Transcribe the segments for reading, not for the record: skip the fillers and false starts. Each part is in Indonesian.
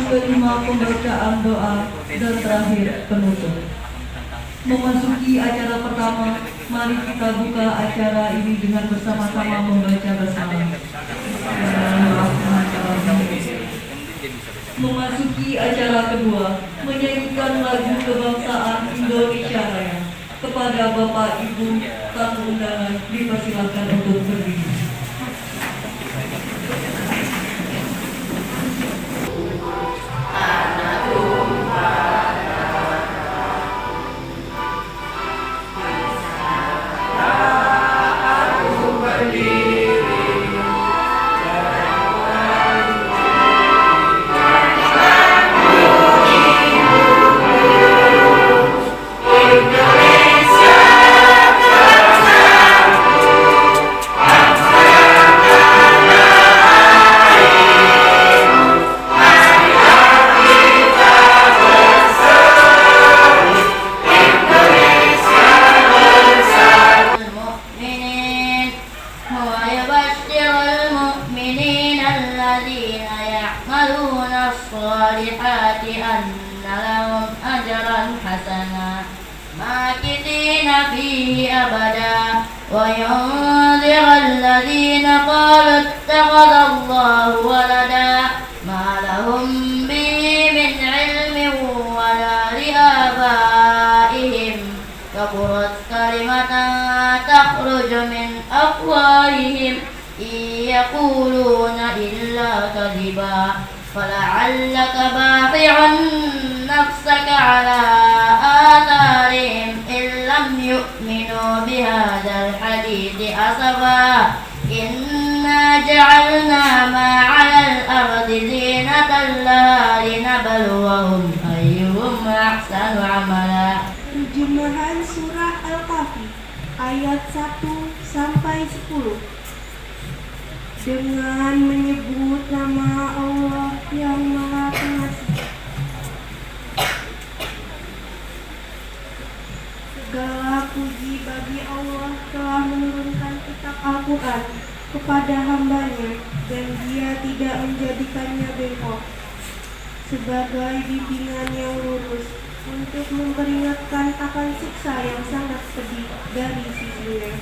kelima pembacaan doa dan terakhir penutup. Memasuki acara pertama, mari kita buka acara ini dengan bersama-sama membaca basmalah. Memasuki acara kedua, menyanyikan lagu kebangsaan Indonesia Raya. Kepada Bapak Ibu tamu undangan dipersilakan untuk berdiri. وينذر الذين قالوا اتخذ الله ولدا ما لهم به من علم ولا لآبائهم كبرت كلمة تخرج من أفواههم إن يقولون إلا كذبا فلعلك باخع نفسك على آثارهم إن لم يؤمنوا بهذا الحديث أسفا إنا جعلنا ما على الأرض زينة لها لنبلوهم أيهم أحسن عملا. Terjemahan surah Al-Kahfi ayat 1 sampai 10. Dengan menyebut nama Allah yang Maha Pengasih. Segala puji bagi Allah telah menurunkan kitab Al-Quran kepada hambanya dan Dia tidak menjadikannya bengkok sebagai bimbingan yang lurus untuk memperingatkan akan siksa yang sangat pedih dari sisinya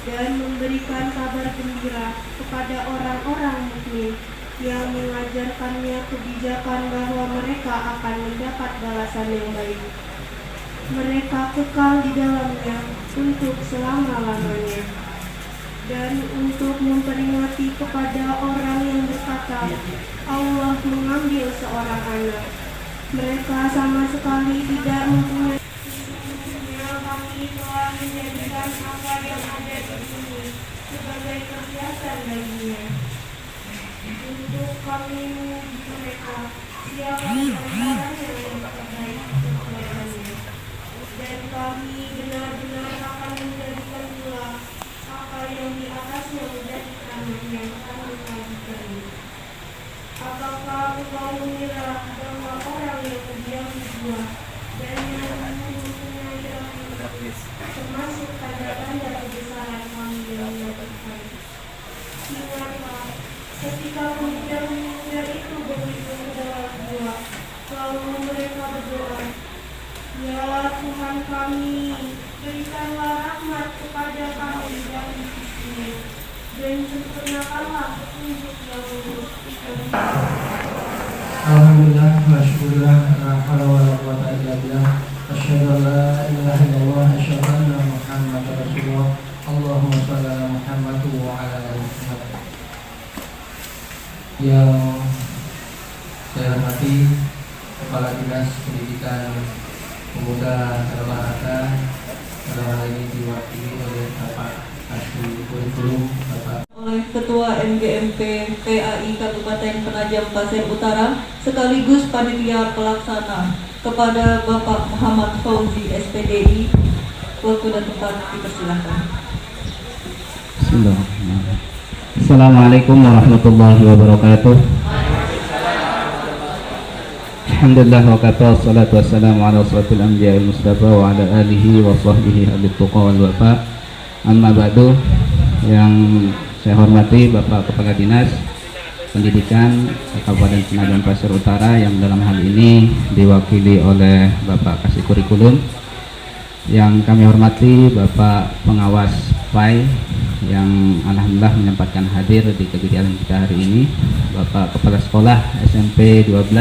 dan memberikan kabar gembira kepada orang-orang mukmin yang mengajarkannya kebijakan bahwa mereka akan mendapat balasan yang baik. Mereka kekal di dalamnya untuk selama-lamanya. Dan untuk memperingati kepada orang yang berkata, Allah mengambil seorang anak. Mereka sama sekali tidak mempunyai. Kami telah menjadikan apa yang ada di sini sebagai perhiasan baginya. Untuk kami menguji mereka, siapa antaranya yang terbaik kepadanya. Dan kami benar-benar akan menjadikan pula apa yang di atasnya menjadi tanah yang kami bagi. Apakah engkau mengira bahwa orang yang berdiam di gua dan yang mempunyai rahmat termasuk tanda-tanda kebesaran kami yang menyatakan? Ingatlah, ketika pemuda-pemuda itu berlindung ke dalam gua, lalu mereka berdoa, Ya Tuhan kami, berikanlah rahmat kepada kami dari sisi-Mu, dan sempurnakanlah petunjuk yang lurus. Alhamdulillah, masykurullah, la haula wala quwwata illa billah. Asyhadu an la ilaha illallah, asyhadu anna Muhammadar Rasulullah. Allahumma shalli ala Muhammad wa ala ali Muhammad. Yang saya hormati Kepala Dinas Pendidikan Pemuda Kalabahata, dalam hal ini diwakili oleh Bapak Kasih Kurikulum, Bapak oleh Ketua MGMP PAI Kabupaten Penajam Pasir Utara sekaligus Panitia Pelaksana kepada Bapak Muhammad Fauzi SPDI. Waktu dan tempat dipersilakan. Assalamualaikum warahmatullahi wabarakatuh. Alhamdulillah wa kafa, salatu wassalamu ala asrafil anbiya wal mustafa wa ala alihi wa sahbihi ahli tuqa wal wafa. Amma ba'du. Yang saya hormati Bapak Kepala Dinas Pendidikan Kabupaten Penajam Pasir Utara yang dalam hal ini diwakili oleh Bapak Kasih Kurikulum. Yang kami hormati Bapak Pengawas PAI yang alhamdulillah menyempatkan hadir di kegiatan kita hari ini, Bapak Kepala Sekolah SMP 12.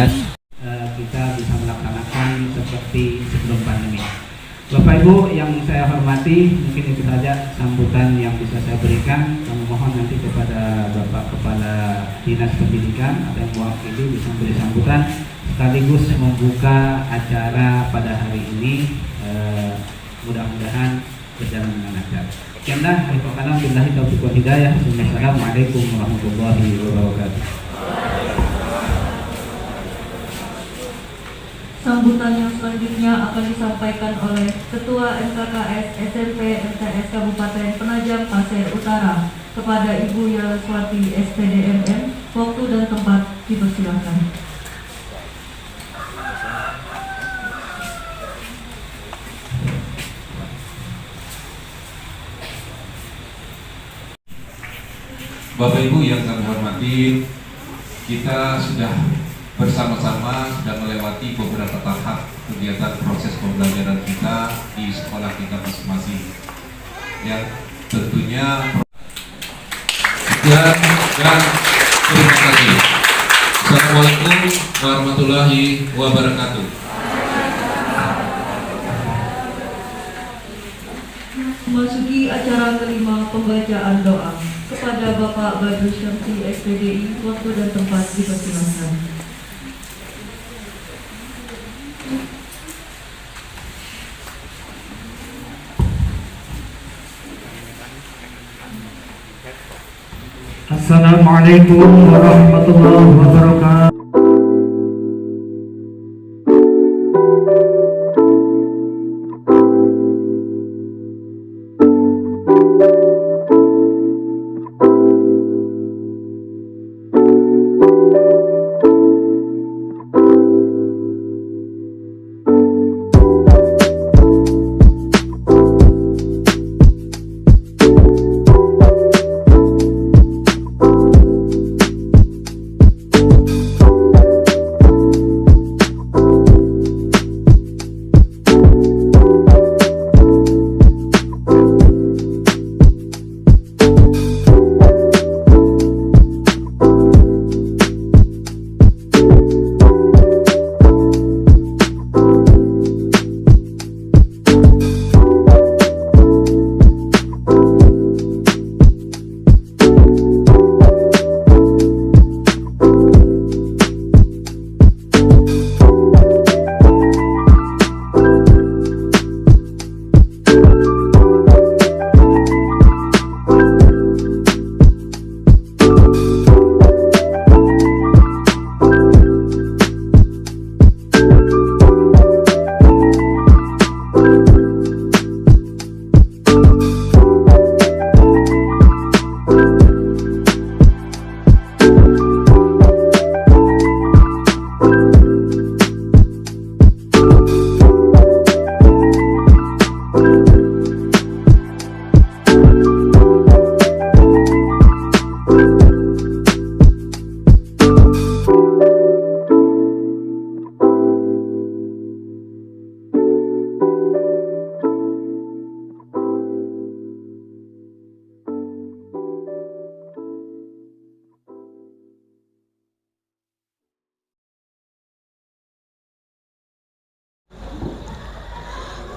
Kita bisa melaksanakan seperti sebelum pandemi. Bapak Ibu yang saya hormati, mungkin itu saja sambutan yang bisa saya berikan. Kami mohon nanti kepada Bapak Kepala Dinas Pendidikan atau yang mewakili bisa memberi sambutan sekaligus membuka acara pada hari ini. Mudah-mudahan berjalan dengan lancar. Sekianlah, billahi taufiq wal hidayah. Assalamualaikum warahmatullahi wabarakatuh. Sambutan yang selanjutnya akan disampaikan oleh Ketua MKKS SMP MTS Kabupaten Penajam Pasir Utara kepada Ibu Yalaswati SPDMM. Waktu dan tempat dipersilakan. Bapak Ibu yang kami hormati, kita sudah bersama-sama sudah melewati beberapa tahap kegiatan proses pembelajaran kita di sekolah kita masing-masing. Yang tentunya dan terima kasih. Assalamualaikum warahmatullahi wabarakatuh. Memasuki acara kelima, pembacaan doa kepada Bapak Badrus Syamsi SPDI. Waktu dan tempat dipersilakan. Assalamualaikum warahmatullahi wabarakatuh.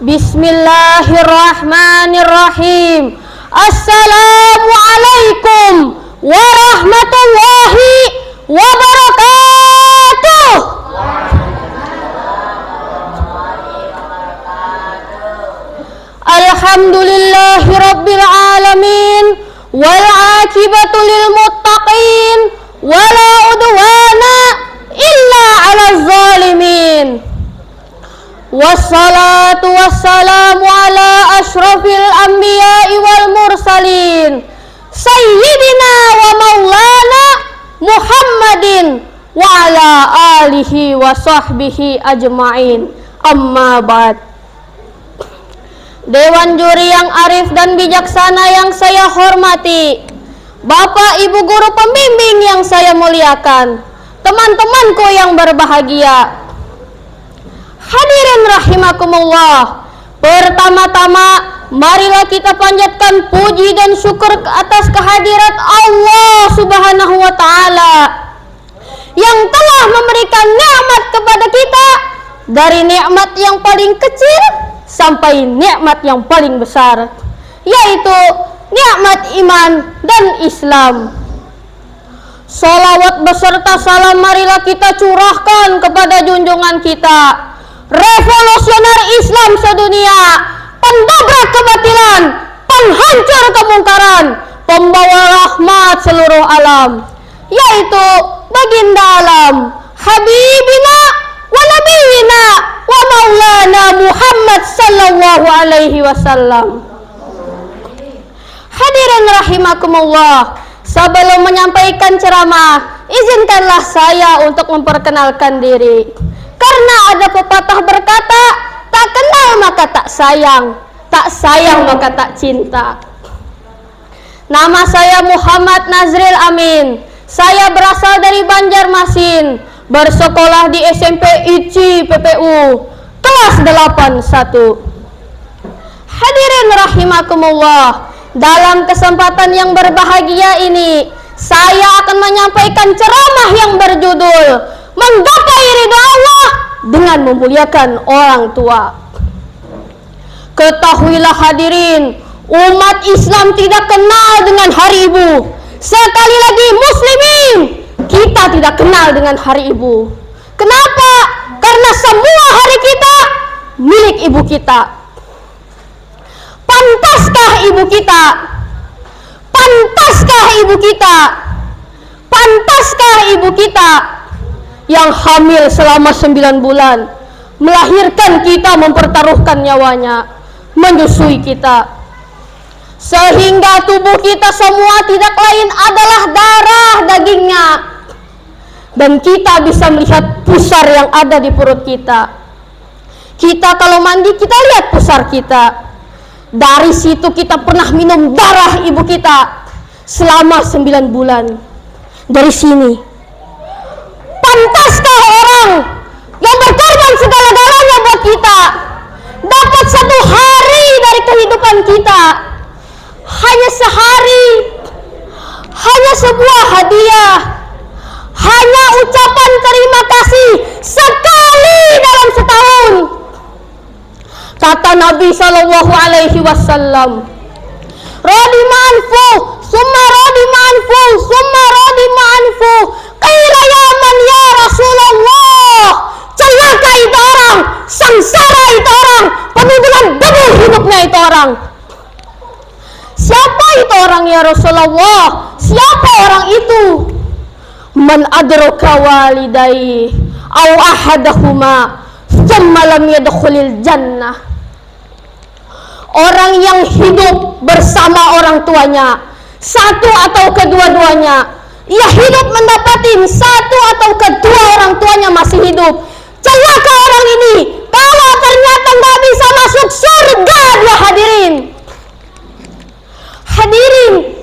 Bismillahirrahmanirrahim. Assalamualaikum warahmatullahi wabarakatuh. Alhamdulillahi rabbil alamin wal akibatu lil muttaqin wala udwana illa 'alal zalimin. Wassalatu wassalamu ala ashrafil anbiya'i wal mursalin Sayyidina wa maulana Muhammadin wa ala alihi wa sahbihi ajma'in. Amma ba'd. Dewan juri yang arif dan bijaksana yang saya hormati, Bapak, Ibu guru pembimbing yang saya muliakan, teman-temanku yang berbahagia, hadirin rahimakumullah. Pertama-tama, marilah kita panjatkan puji dan syukur ke atas kehadirat Allah Subhanahu wa Ta'ala yang telah memberikan nikmat kepada kita, dari nikmat yang paling kecil sampai nikmat yang paling besar, yaitu nikmat iman dan Islam. Salawat beserta salam marilah kita curahkan kepada junjungan kita, revolusioner Islam sedunia, pendobrak kebatilan, penghancur kemungkaran, pembawa rahmat seluruh alam, yaitu baginda alam, Habibina wa Nabiyina wa Maulana Muhammad sallallahu alaihi wasallam. Hadirin rahimakumullah, sebelum menyampaikan ceramah, izinkanlah saya untuk memperkenalkan diri. Karena ada pepatah berkata, tak kenal maka tak sayang maka tak cinta. Nama saya Muhammad Nazril Amin. Saya berasal dari Banjarmasin, bersekolah di SMP ICI PPU, kelas 81. Hadirin rahimakumullah, dalam kesempatan yang berbahagia ini, saya akan menyampaikan ceramah yang berjudul Menggapai Ridha Allah dengan Memuliakan Orang Tua. Ketahuilah hadirin, umat Islam tidak kenal dengan hari ibu. Sekali lagi muslimin, kita tidak kenal dengan hari ibu. Kenapa? Karena semua hari kita milik ibu kita. Pantaskah ibu kita? Pantaskah ibu kita? Pantaskah ibu kita yang hamil selama 9 bulan, melahirkan kita, mempertaruhkan nyawanya, menyusui kita, sehingga tubuh kita semua tidak lain adalah darah dagingnya, dan kita bisa melihat pusar yang ada di perut kita. Kita kalau mandi, kita lihat pusar kita. Dari situ kita pernah minum darah ibu kita selama 9 bulan. Dari sini, pantaskah orang yang berkorban segala-galanya buat kita dapat 1 hari dari kehidupan kita, hanya sehari, hanya sebuah hadiah, hanya ucapan terima kasih sekali dalam setahun? Kata Nabi sallallahu alaihi wasallam, radima anfu, summa radima anfu, summa radima anfu. Qila ya man ya Rasulullah, celaka itu orang, sengsara itu orang, penuh dengan debu hidupnya itu orang. Siapa itu orang ya Rasulullah? Siapa orang itu? Man adraka walidayhi aw ahadahuma thumma lam yadkhulil jannah. Orang yang hidup bersama orang tuanya, satu atau kedua-duanya, ia hidup mendapatin satu atau kedua orang tuanya masih hidup. Celaka orang ini kalau ternyata nggak bisa masuk surga dia, hadirin. Hadirin,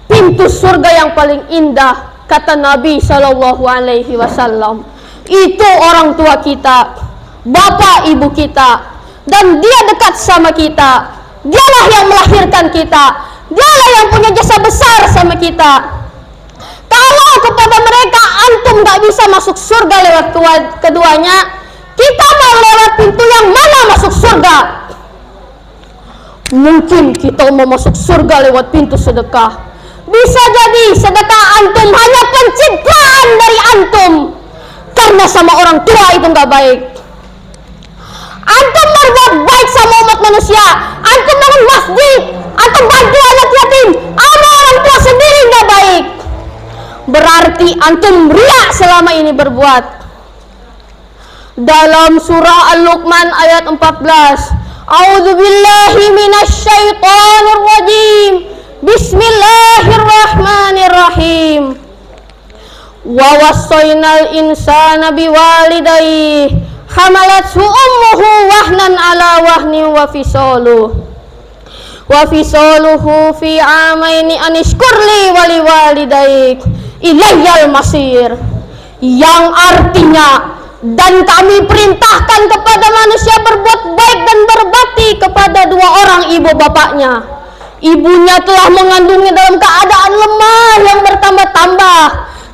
pintu surga yang paling indah, kata Nabi Shallallahu Alaihi Wasallam, itu orang tua kita, bapak ibu kita. Dan dia dekat sama kita, dialah yang melahirkan kita, dialah yang punya jasa besar sama kita. Kalau kepada mereka antum gak bisa masuk surga lewat keduanya, kita mau lewat pintu yang mana masuk surga? Mungkin kita mau masuk surga lewat pintu sedekah. Bisa jadi sedekah antum hanya pencitraan dari antum, karena sama orang tua itu gak baik. Antum berbuat baik sama umat manusia, antum bangun masjid, antum bantu anak yatim, sama orang tua sendiri nggak baik, berarti antum riya selama ini berbuat. Dalam surah Al-Luqman ayat 14, A'udzubillahi minasyaitonir rajim, Bismillahirrahmanirrahim. Wa wassaynal insana biwalidayhi hamalathu ummuhu wahnan ala wahnin wa fisaluh wa fisaluhu fi amaini anishkurli wali walidaik ilayyal masir, yang artinya, dan kami perintahkan kepada manusia berbuat baik dan berbakti kepada dua orang ibu bapaknya. Ibunya telah mengandungnya dalam keadaan lemah yang bertambah-tambah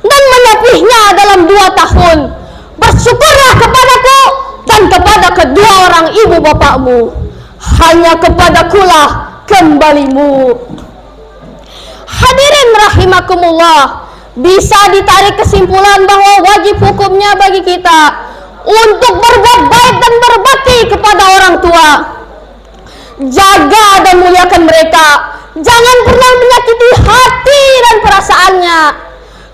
dan menyapihnya dalam 2 tahun. Bersyukurlah kepadaku dan kepada kedua orang ibu bapakmu. Hanya kepadakulah kembalimu. Hadirin rahimakumullah, bisa ditarik kesimpulan bahwa wajib hukumnya bagi kita untuk berbuat baik dan berbakti kepada orang tua. Jaga dan muliakan mereka. Jangan pernah menyakiti hati dan perasaannya,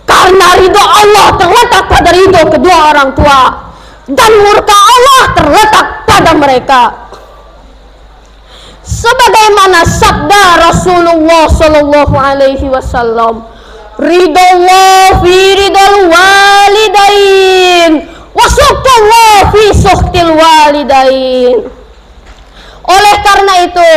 karena ridho Allah terletak pada ridho kedua orang tua dan murka Allah terletak pada mereka. Sebagaimana sabda Rasulullah sallallahu alaihi wasallam, ridallah fi ridal walidain wa suqtallah fi suqtil walidain. Oleh karena itu,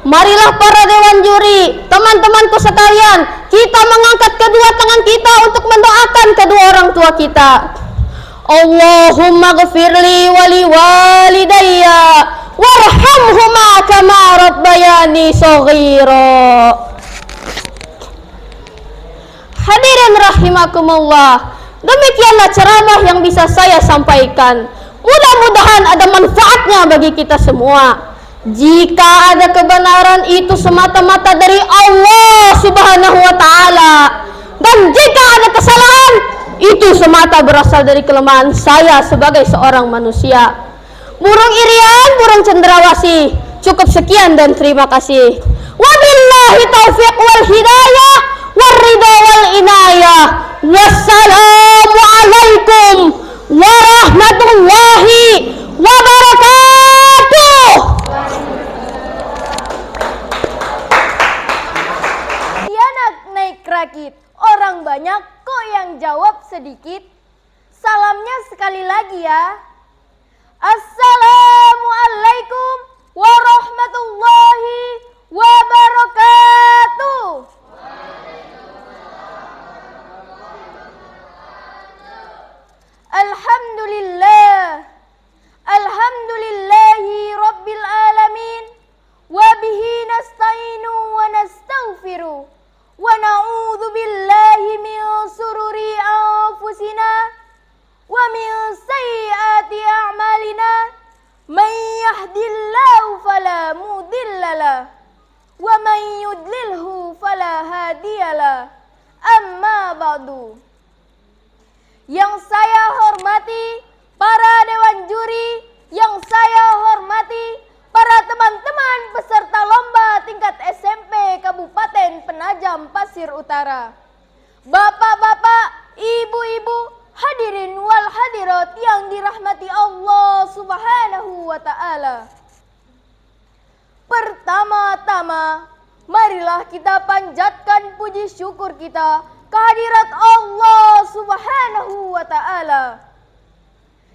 marilah para dewan juri, teman-temanku sekalian, kita mengangkat kedua tangan kita untuk mendoakan kedua orang tua kita. Allahumma ghfirli wali walidayya warhamhuma kama rabbayani shaghira. Hadirin rahimakumullah, demikianlah ceramah yang bisa saya sampaikan. Mudah-mudahan ada manfaatnya bagi kita semua. Jika ada kebenaran, itu semata-mata dari Allah Subhanahu wa ta'ala, dan jika ada kesalahan, itu semata berasal dari kelemahan saya sebagai seorang manusia. Burung irian, burung cendrawasih. Cukup sekian dan terima kasih. Wabillahi taufiq wal hidayah warridha wal inayah. Wassalamu alaikum warahmatullahi wabarakatuh. Anak naik rakit, orang banyak kok yang jawab sedikit. Salamnya sekali lagi ya. Assalamualaikum warahmatullahi wabarakatuh. Alhamdulillah, alhamdulillahi rabbil alamin, wa bihi nasta'inu wa nastaghfiru, wa na'udzu billahi min sururi anfusina wa min sayyiati a'malina. Man yahdihillahu fala mudhillalah wa man yudlilhu fala hadiyalah. Amma ba'du. Yang saya hormati para dewan juri, yang saya hormati para teman-teman peserta lomba tingkat SMP Kabupaten Penajam Pasir Utara, bapak-bapak, ibu-ibu, hadirin wal hadirat yang dirahmati Allah Subhanahu wa ta'ala. Pertama-tama, marilah kita panjatkan puji syukur kita kehadirat Allah Subhanahu wa ta'ala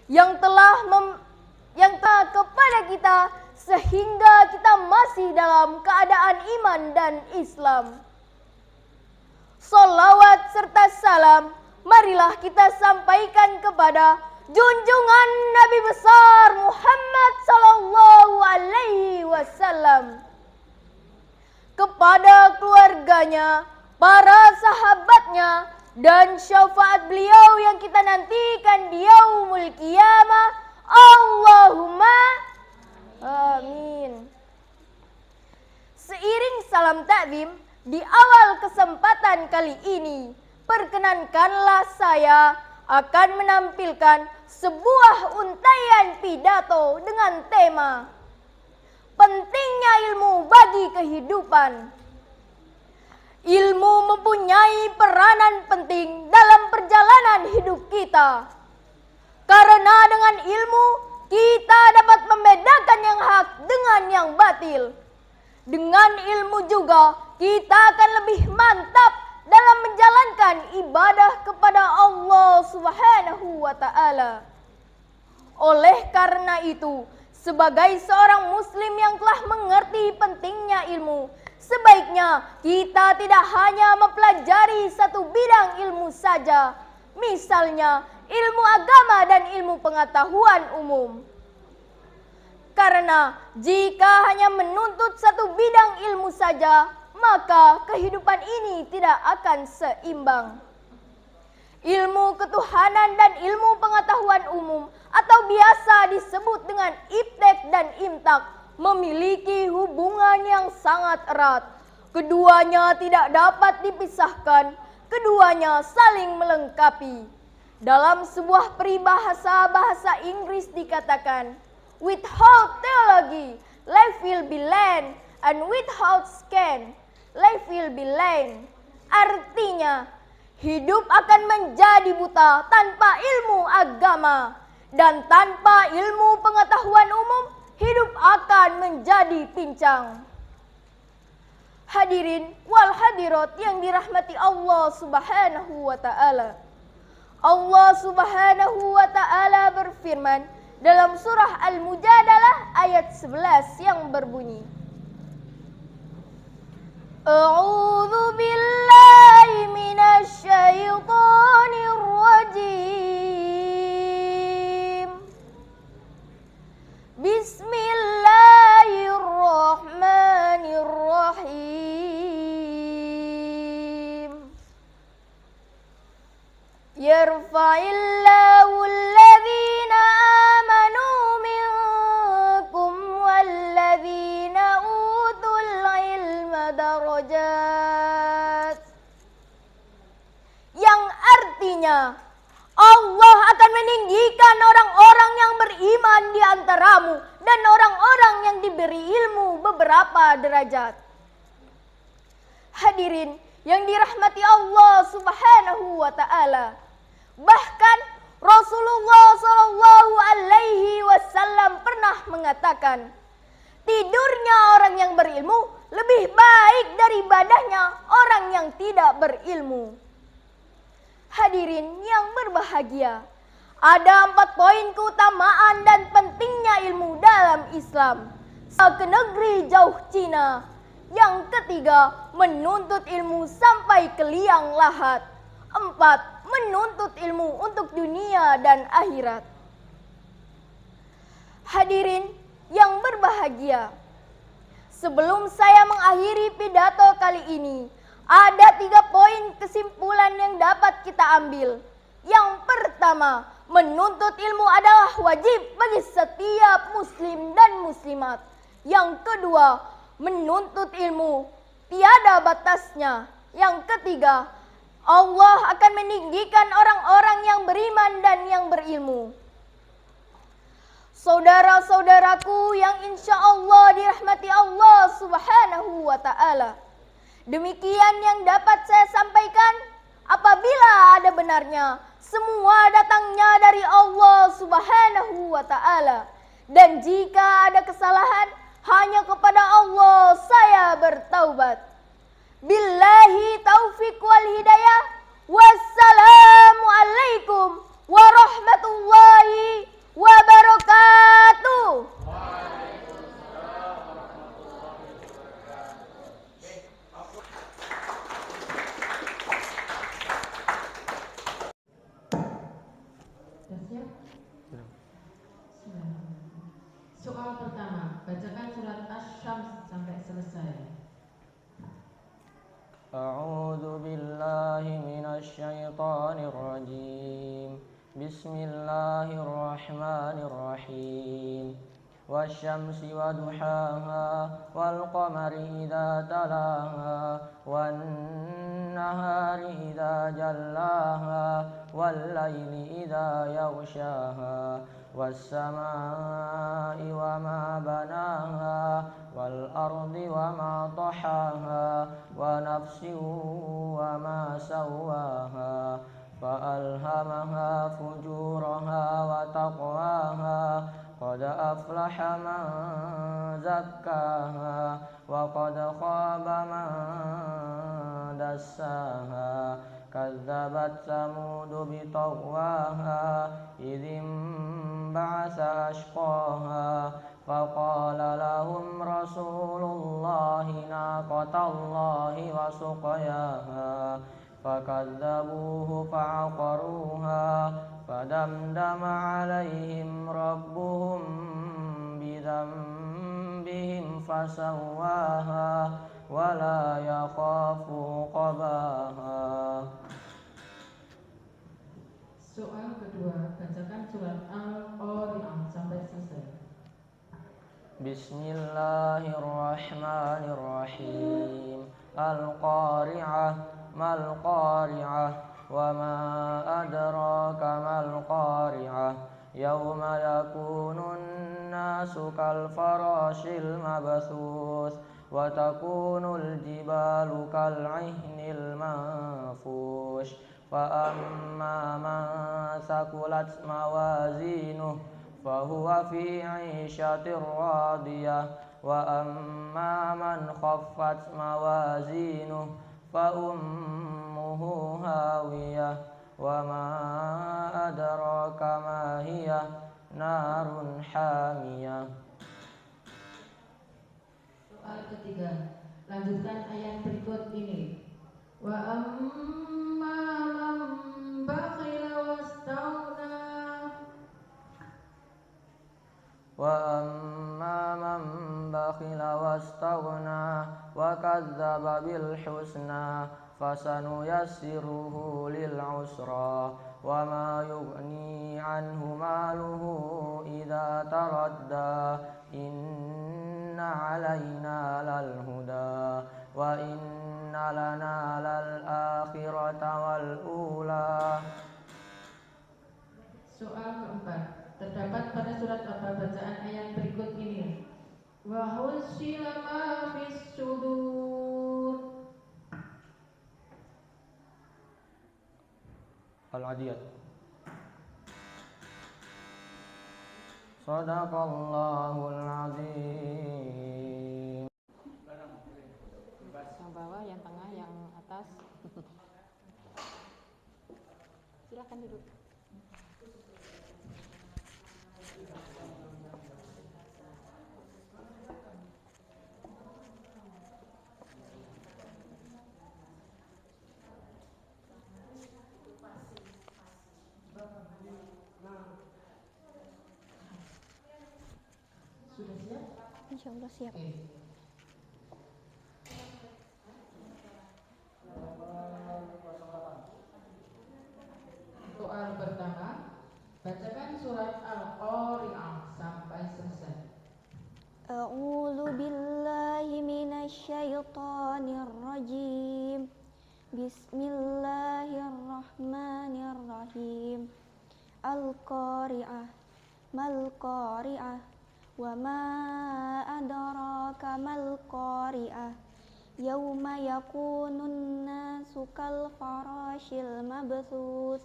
yang telah kepada kita sehingga kita masih dalam keadaan iman dan Islam. Salawat serta salam marilah kita sampaikan kepada junjungan Nabi besar Muhammad sallallahu alaihi wasallam, kepada keluarganya, para sahabatnya, dan syafaat beliau yang kita nantikan di yaumul qiyamah. Allahumma amin. Seiring salam takzim, di awal kesempatan kali ini, perkenankanlah saya akan menampilkan sebuah untaian pidato dengan tema pentingnya ilmu bagi kehidupan. Ilmu mempunyai peranan penting dalam perjalanan hidup kita. Karena dengan ilmu, kita dapat membedakan yang hak dengan yang batil. Dengan ilmu juga, kita akan lebih mantap dalam menjalankan ibadah kepada Allah Subhanahu wa ta'ala. Oleh karena itu, sebagai seorang muslim yang telah mengerti pentingnya ilmu, Sebaiknya kita tidak hanya mempelajari satu bidang ilmu saja, misalnya ilmu agama dan ilmu pengetahuan umum. Karena jika hanya menuntut satu bidang ilmu saja, maka kehidupan ini tidak akan seimbang. Ilmu ketuhanan dan ilmu pengetahuan umum atau biasa disebut dengan iptek dan imtak memiliki hubungan yang sangat erat. Keduanya tidak dapat dipisahkan, keduanya saling melengkapi. Dalam sebuah peribahasa bahasa Inggris dikatakan, without theology, life will be land, and without scan, life will be lame. Artinya, hidup akan menjadi buta tanpa ilmu agama, dan tanpa ilmu pengetahuan umum, hidup akan menjadi pincang. Hadirin wal hadirat yang dirahmati Allah Subhanahu wa taala. Allah Subhanahu wa taala berfirman dalam surah Al-Mujadalah ayat 11 yang berbunyi, A'udzu billahi minasy syaithanir rajim. Bismillahirrahmanirrahim. Yarfa'illahu alladhina amanu minkum walladzina utul ilma darajat. Yang artinya Allah akan meninggikan orang-orang yang beriman di antaramu dan orang-orang yang diberi ilmu beberapa derajat. Hadirin yang dirahmati Allah Subhanahu wa taala. Bahkan Rasulullah Shallallahu alaihi wasallam pernah mengatakan, tidurnya orang yang berilmu lebih baik dari ibadahnya orang yang tidak berilmu. Hadirin yang berbahagia, ada 4 poin keutamaan dan pentingnya ilmu dalam Islam. Ke negeri jauh Cina. Yang ketiga, menuntut ilmu sampai ke liang lahat. 4, menuntut ilmu untuk dunia dan akhirat. Hadirin yang berbahagia, sebelum saya mengakhiri pidato kali ini, ada 3 poin kesimpulan yang dapat kita ambil. Yang pertama, menuntut ilmu adalah wajib bagi setiap muslim dan muslimat. Yang kedua, menuntut ilmu tiada batasnya. Yang ketiga, Allah akan meninggikan orang-orang yang beriman dan yang berilmu. Saudara-saudaraku yang insya Allah dirahmati Allah Subhanahu wa ta'ala, demikian yang dapat saya sampaikan. Apabila ada benarnya, semua datangnya dari Allah Subhanahu wa ta'ala. Dan jika ada kesalahan, hanya kepada Allah saya bertaubat. Billahi taufiq wal hidayah. Wassalamualaikum warahmatullahi wabarakatuh. Soal pertama, bacakan surat Asy-Syams sampai selesai. A'udzu billahi minasy syaithanir rajim. Bismillahirrahmanirrahim. Wasyamsi waduhaha wal qamari idza talaha wan nahari idza jallaha wal laili idza yaghshaha was samaa'i wa ma banaha wal ardi wa ma tahaha wa nafsin wa ma sawaha فألهمها فجورها وتقواها قد أفلح من زكاها وقد خاب من دساها كذبت ثمود بطغواها إذ بعث أشقاها فقال لهم رسول الله ناقة الله وسقياها فكذبوه فعقروها فدمدم عليهم ربهم بذنبهم فسواها ولا يخاف عقباها. Soal kedua, bacakan surat Al-Qari'ah sampai selesai. Bismillahirrahmanirrahim. Al-Qari'ah mal Qari'ah wa ma adraka mal Qari'ah yawma yakunun nasu kal farashil mabthus wa takunul jibalu kal ihnil manfush fa amma man sakulat mawazinuh fahuwa fi 'ishatir radiyah wa amma man khaffat mawazinuh fa ummuhu hawiyah wa ma adraka ma hiya narun hamiyah. Soal ketiga, lanjutkan ayat berikut ini. Wa amma man bakhila wastaghna. Wa amma man bakhila wastaghna wa kadzdzaba bil husna fasanuyassiruhu lil usra wa ma yughni anhu maluhu idza taradda inna 'alaina lal huda wa inna lana lal akhirata wal ula. Soal keempat, terdapat pada surat apa bacaan ayat berikut ini? Wa husyila ma fis sudur. Al-Adiyat. Shadaqallahul azim. Yang bawah, yang tengah, yang atas. Silakan duduk. Sudah siap? Insyaallah siap. Soal pertama, bacakan surat Al-Qari'ah sampai selesai. A'udzu billahi minasy syaithanir rajim. Bismillahirrahmanirrahim. Al-Qari'ah mal Qari'ah wa ma adraka mal Qari'ah yauma yakunun nasu kal farashil mabthus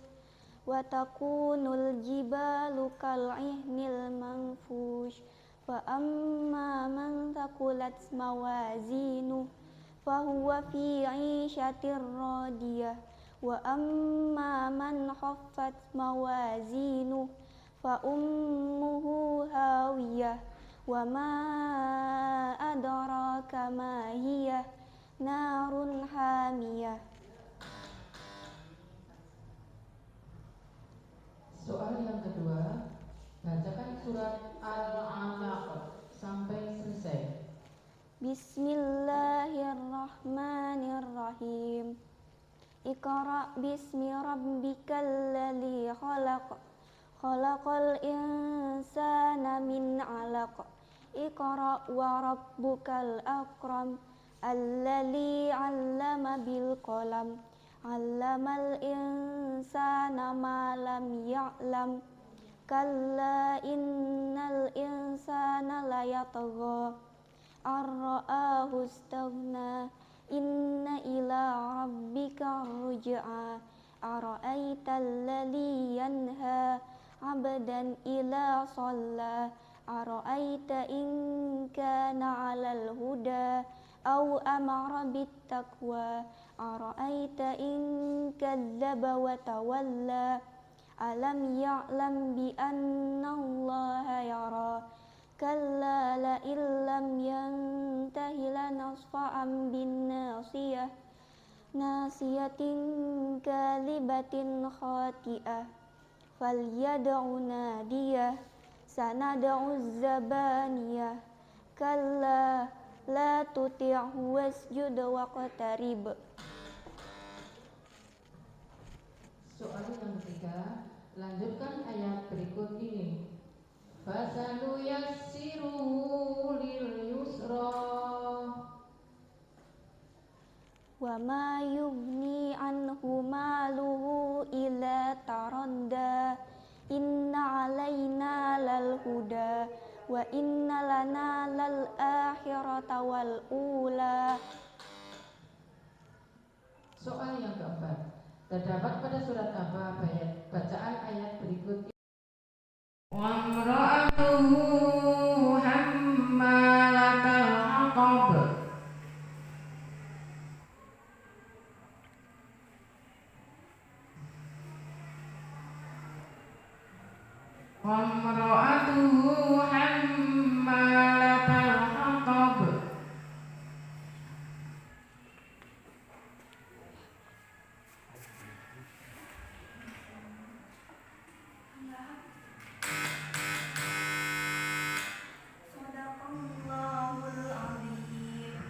wa takunul jibalu kal ihnil manfush fa amma man thaqulat mawazinuh fahuwa fi 'ishatir radiyah wa amma man khaffat mawazinuh fa ummuhu hawiyah wa ma adraka ma hiya narun hamiyah. Soal yang kedua, bacakan surat Al-Alaq sampai selesai. Bismillahirrahmanirrahim. Iqra bismi rabbikal ladzi khalaq khalaqal insana min 'alaq. Iqra wa rabbukal akram alladzi 'allama bil qalam 'allamal insana ma lam ya'lam kalla innal insana layatgha ar-ra'ahu istaghna inna ila rabbika ruj'a ara'aita alladzi yanha 'abdan ila shalla ara'aita in kana 'alal huda aw amara bit taqwa ara'aita in kadzdzaba wa tawalla alam ya'lam bi anna kalla la illam yantahi lanasfa'an bin nasiyah nasiyatin kalibatin khati'ah falyad'u nadiyah sanad'u zabaniyah kalla la tuti'hu wasjud waqtarib. Soal yang ketiga, lanjutkan ayat berikut ini. Fasanu yassiruhu lil yusra. Wa ma yughni anhu maluhu illa taradda inna alaina lal huda wa inna lana lal akhirata wal ula. Soal yang keempat, terdapat pada surat apa bacaan ayat berikut ini? Wa imra'atuhu hammalatal haqab. Wa imra'atuhu hammalatal haqab. Sadaqallahul azim.